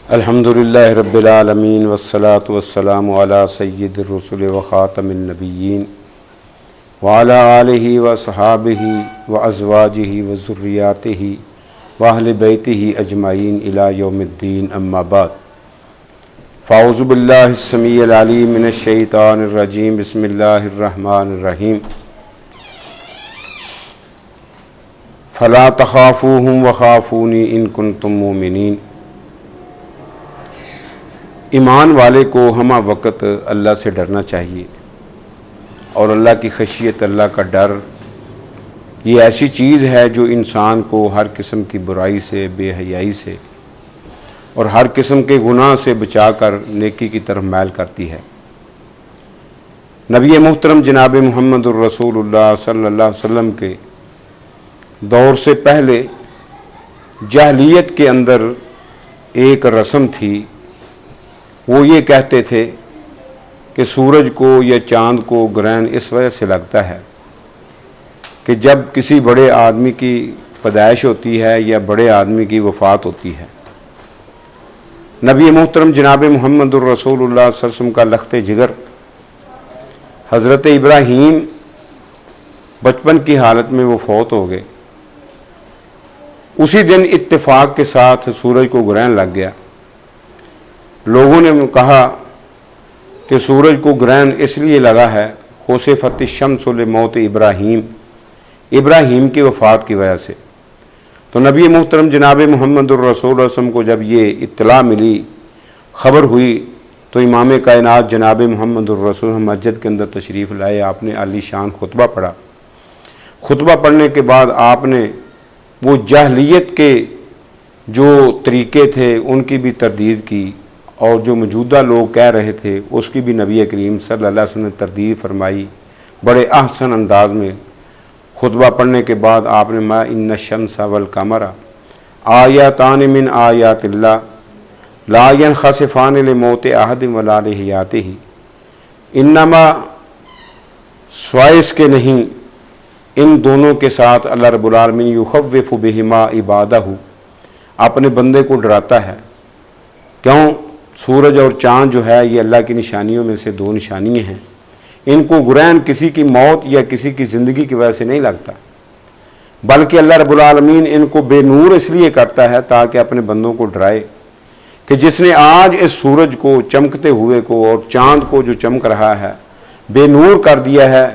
الحمدللہ رب العالمین والصلاة والسلام علی سید الرسل وخاتم النبیین وعلی آلہ وصحابہ وازواجہ وذریاتہ واہل بیتہ اجمعین الی یوم الدین، اما بعد فاعوذ باللہ السمیع العلیم من الشیطان الرجیم، بسم اللہ الرحمن الرحیم۔ فلا تخافوہم وخافونی ان کنتم مومنین۔ ایمان والے کو ہمہ وقت اللہ سے ڈرنا چاہیے، اور اللہ کی خشیت، اللہ کا ڈر، یہ ایسی چیز ہے جو انسان کو ہر قسم کی برائی سے، بے حیائی سے اور ہر قسم کے گناہ سے بچا کر نیکی کی طرف میل کرتی ہے۔ نبی محترم جناب محمد الرسول اللہ صلی اللہ علیہ وسلم کے دور سے پہلے جاہلیت کے اندر ایک رسم تھی۔ وہ یہ کہتے تھے کہ سورج کو یا چاند کو گرہن اس وجہ سے لگتا ہے کہ جب کسی بڑے آدمی کی پیدائش ہوتی ہے یا بڑے آدمی کی وفات ہوتی ہے۔ نبی محترم جناب محمد الرسول اللہ صلی اللہ علیہ وسلم کا لخت جگر حضرت ابراہیم بچپن کی حالت میں وہ فوت ہو گئے۔ اسی دن اتفاق کے ساتھ سورج کو گرہن لگ گیا۔ لوگوں نے کہا کہ سورج کو گرہن اس لیے لگا ہے خسفت الشمس لموت ابراہیم کی وفات کی وجہ سے۔ تو نبی محترم جناب محمد الرسول صلی اللہ علیہ وسلم کو جب یہ اطلاع ملی، خبر ہوئی، تو امام کائنات جناب محمد الرسول مسجد کے اندر تشریف لائے۔ آپ نے عالی شان خطبہ پڑھا۔ خطبہ پڑھنے کے بعد آپ نے وہ جاہلیت کے جو طریقے تھے ان کی بھی تردید کی، اور جو موجودہ لوگ کہہ رہے تھے اس کی بھی نبی کریم صلی اللہ علیہ وسلم نے تردید فرمائی بڑے احسن انداز میں۔ خطبہ پڑھنے کے بعد آپ نے ما ان الشمس والقمر آیاتان من آیات اللہ لا ينخسفان لموت احد ولا لحیاتہ، انما سوائے اس کے نہیں، ان دونوں کے ساتھ اللہ رب العالمین یخوف بہما عبادہ، اپنے بندے کو ڈراتا ہے۔ کیوں؟ سورج اور چاند جو ہے یہ اللہ کی نشانیوں میں سے دو نشانیاں ہیں۔ ان کو گرہن کسی کی موت یا کسی کی زندگی کی وجہ سے نہیں لگتا، بلکہ اللہ رب العالمین ان کو بے نور اس لیے کرتا ہے تاکہ اپنے بندوں کو ڈرائے کہ جس نے آج اس سورج کو چمکتے ہوئے کو اور چاند کو جو چمک رہا ہے بے نور کر دیا ہے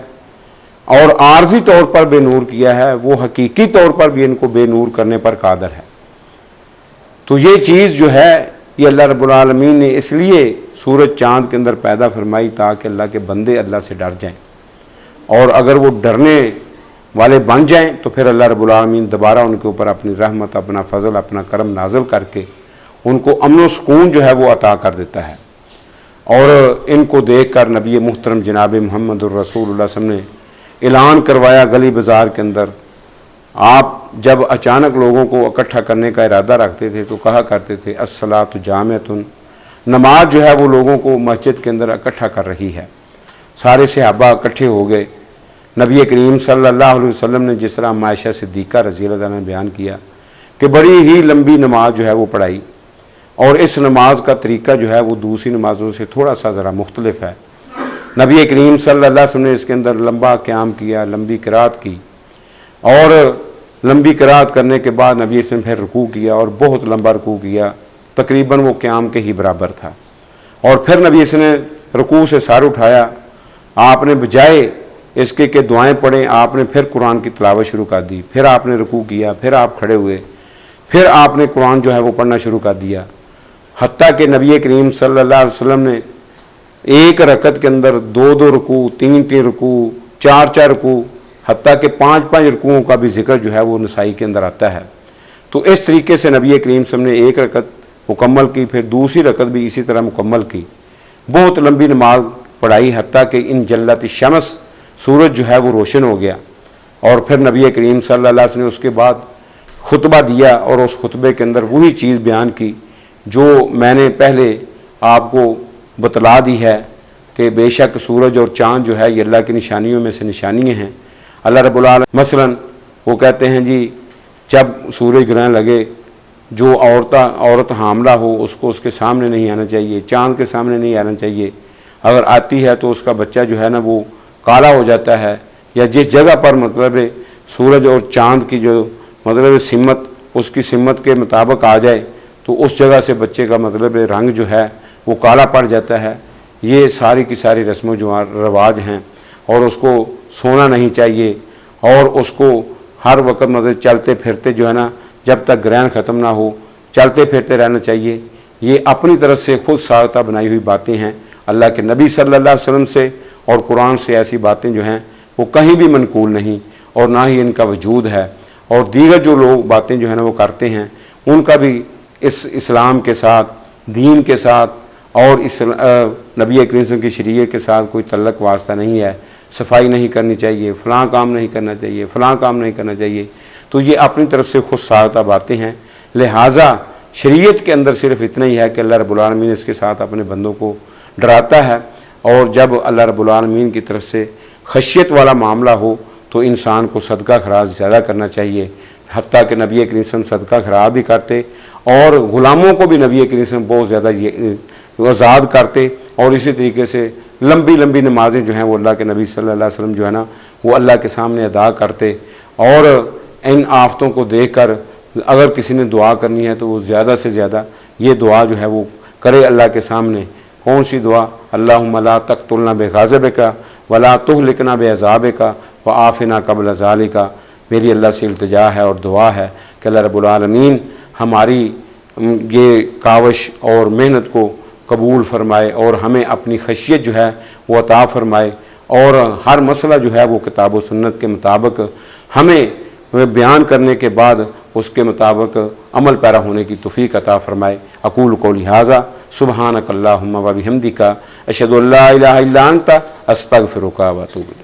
اور عارضی طور پر بے نور کیا ہے، وہ حقیقی طور پر بھی ان کو بے نور کرنے پر قادر ہے۔ تو یہ چیز جو ہے یہ اللہ رب العالمین نے اس لیے سورج چاند کے اندر پیدا فرمائی تاکہ اللہ کے بندے اللہ سے ڈر جائیں، اور اگر وہ ڈرنے والے بن جائیں تو پھر اللہ رب العالمین دوبارہ ان کے اوپر اپنی رحمت، اپنا فضل، اپنا کرم نازل کر کے ان کو امن و سکون جو ہے وہ عطا کر دیتا ہے۔ اور ان کو دیکھ کر نبی محترم جناب محمد الرسول اللہ صلی اللہ علیہ وسلم نے اعلان کروایا گلی بازار کے اندر۔ آپ جب اچانک لوگوں کو اکٹھا کرنے کا ارادہ رکھتے تھے تو کہا کرتے تھے الصلاۃ جامعۃ، نماز جو ہے وہ لوگوں کو مسجد کے اندر اکٹھا کر رہی ہے۔ سارے صحابہ اکٹھے ہو گئے۔ نبی کریم صلی اللہ علیہ وسلم نے جس طرح عائشہ صدیقہ رضی اللہ عنہا نے بیان کیا کہ بڑی ہی لمبی نماز جو ہے وہ پڑھائی، اور اس نماز کا طریقہ جو ہے وہ دوسری نمازوں سے تھوڑا سا ذرا مختلف ہے۔ نبی کریم صلی اللہ علیہ وسلم نے اس کے اندر لمبا قیام کیا، لمبی قرات کی، اور لمبی قرات کرنے کے بعد نبی اس نے پھر رکوع کیا اور بہت لمبا رکوع کیا، تقریباً وہ قیام کے ہی برابر تھا۔ اور پھر نبی اس نے رکوع سے سر اٹھایا، آپ نے بجائے اس کے کہ دعائیں پڑھیں، آپ نے پھر قرآن کی تلاوت شروع کر دی۔ پھر آپ نے رکوع کیا، پھر آپ کھڑے ہوئے، پھر آپ نے قرآن جو ہے وہ پڑھنا شروع کر دیا، حتیٰ کہ نبی کریم صلی اللہ علیہ وسلم نے ایک رکعت کے اندر دو دو رکوع، تین تین رکوع، چار چار رکوع، حتیٰ کہ پانچ پانچ رکوعوں کا بھی ذکر جو ہے وہ نسائی کے اندر آتا ہے۔ تو اس طریقے سے نبی کریم صلی اللہ علیہ وسلم نے ایک رکعت مکمل کی، پھر دوسری رکعت بھی اسی طرح مکمل کی، بہت لمبی نماز پڑھائی، حتیٰ کہ ان جلت الشمس، سورج جو ہے وہ روشن ہو گیا۔ اور پھر نبی کریم صلی اللہ علیہ وسلم نے اس کے بعد خطبہ دیا، اور اس خطبے کے اندر وہی چیز بیان کی جو میں نے پہلے آپ کو بتلا دی ہے کہ بے شک سورج اور چاند جو ہے یہ اللہ کی نشانیوں میں سے نشانیاں ہیں۔ اللہ رب العالمین مثلا وہ کہتے ہیں جی جب سورج گرہن لگے جو عورت حاملہ ہو اس کو اس کے سامنے نہیں آنا چاہیے، چاند کے سامنے نہیں آنا چاہیے، اگر آتی ہے تو اس کا بچہ جو ہے نا وہ کالا ہو جاتا ہے، یا جس جگہ پر مطلب سورج اور چاند کی جو مطلب سمت اس کی سمت کے مطابق آ جائے تو اس جگہ سے بچے کا مطلب رنگ جو ہے وہ کالا پڑ جاتا ہے۔ یہ ساری کی ساری رسم و رواج ہیں، اور اس کو سونا نہیں چاہیے، اور اس کو ہر وقت مطلب چلتے پھرتے جو ہے نا جب تک گرہن ختم نہ ہو چلتے پھرتے رہنا چاہیے۔ یہ اپنی طرف سے خود ساختہ بنائی ہوئی باتیں ہیں، اللہ کے نبی صلی اللہ علیہ وسلم سے اور قرآن سے ایسی باتیں جو ہیں وہ کہیں بھی منقول نہیں، اور نہ ہی ان کا وجود ہے۔ اور دیگر جو لوگ باتیں جو ہیں نا وہ کرتے ہیں ان کا بھی اس اسلام کے ساتھ، دین کے ساتھ اور نبی کریم صلی اللہ علیہ وسلم کی شریعت کے ساتھ کوئی تعلق واسطہ نہیں ہے۔ صفائی نہیں کرنی چاہیے، فلاں کام نہیں کرنا چاہیے، فلاں کام نہیں کرنا چاہیے، تو یہ اپنی طرف سے خود ساختہ باتیں ہیں۔ لہٰذا شریعت کے اندر صرف اتنا ہی ہے کہ اللہ رب العالمین اس کے ساتھ اپنے بندوں کو ڈراتا ہے، اور جب اللہ رب العالمین کی طرف سے خشیت والا معاملہ ہو تو انسان کو صدقہ خراج زیادہ کرنا چاہیے، حتیٰ کہ نبی کریم صلی اللہ علیہ وسلم صدقہ خراج بھی کرتے، اور غلاموں کو بھی نبی کریم صلی اللہ علیہ وسلم بہت زیادہ آزاد کرتے، اور اسی طریقے سے لمبی لمبی نمازیں جو ہیں وہ اللہ کے نبی صلی اللہ علیہ وسلم جو ہے نا وہ اللہ کے سامنے ادا کرتے، اور ان آفتوں کو دیکھ کر اگر کسی نے دعا کرنی ہے تو وہ زیادہ سے زیادہ یہ دعا جو ہے وہ کرے اللہ کے سامنے۔ کون سی دعا؟ اللہم لا تقتلنا بغضبک ولا تہلکنا بعذابک وعافنا قبل ذالک۔ میری اللہ سے التجا ہے اور دعا ہے کہ اللہ رب العالمین ہماری یہ کاوش اور محنت کو قبول فرمائے، اور ہمیں اپنی خشیت جو ہے وہ عطا فرمائے، اور ہر مسئلہ جو ہے وہ کتاب و سنت کے مطابق ہمیں بیان کرنے کے بعد اس کے مطابق عمل پیرا ہونے کی توفیق عطا فرمائے۔ اقول قولی ھذا سبحانک اللہم و بحمدک اشہد ان لا الہ الا انت استغفرک و اتوب الیک۔